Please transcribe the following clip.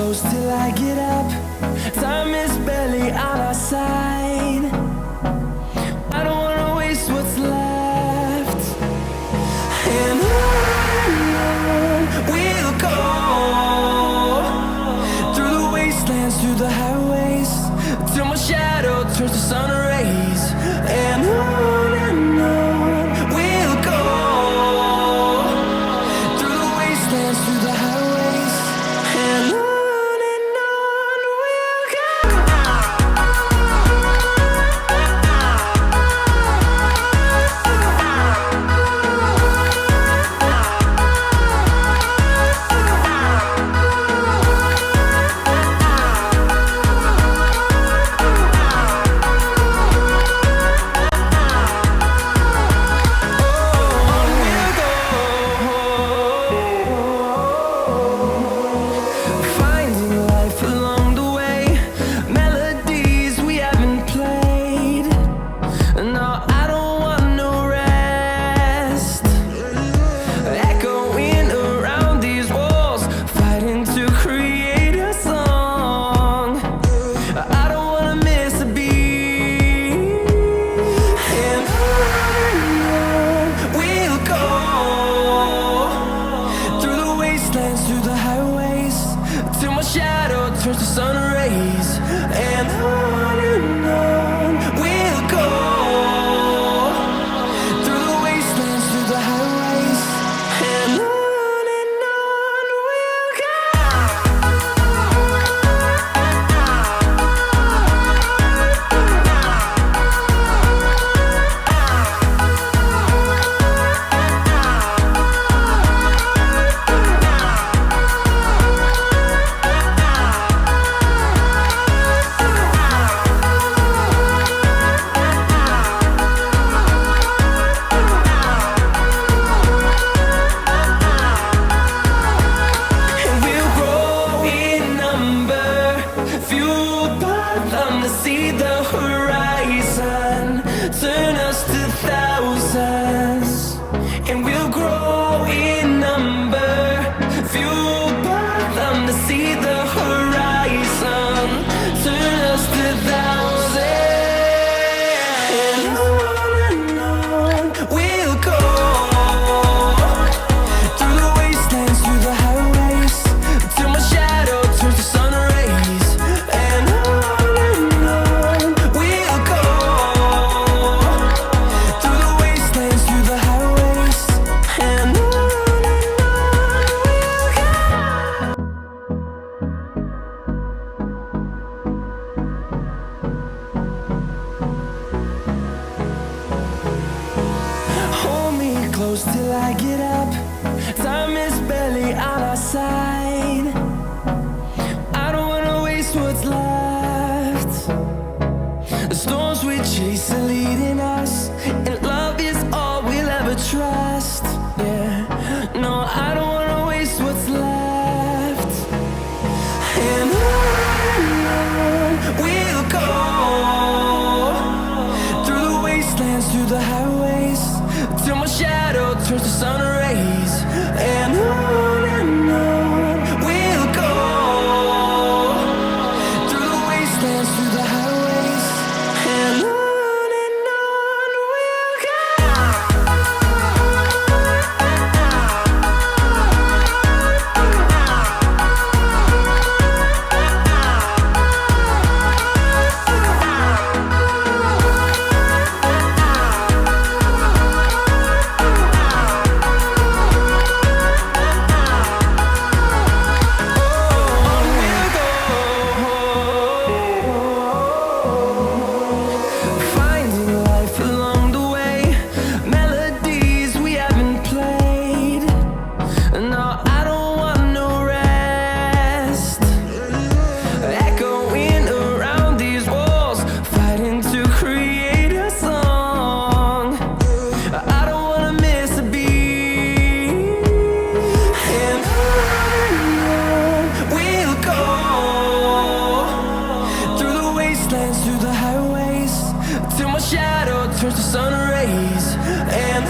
close till I get up. Time is barely on our side. I don't wanna waste what's left. And on we'll go, through the wastelands, through the highways, till my shadow turns to sun rays. And on we'll go, through the wastelands, through the highways, and on we'll go. Through the highways, till my shadow turns to sun rays. And on we'll go, through the wastelands, through the highways, and on we'll go. See the horizon, turn us to thousands, and we'll grow in number, fueled by them to see the horizon, turn us to thousands, and on we'll go, through the wastelands, through the highways, till my shadow turns to sun rays. And close till I get up. Time is barely on our side. I don't wanna waste what's left. The storms we chase are leading us, and love is all we'll ever trust. Yeah, no, I don't wanna waste what's left. And on we'll go, through the wastelands, through the highways, till my shadow turns to sun rays. And on we'll go, through the wastelands, through the highways, and on we'll go. Through the highways, till my shadow turns to sun rays. And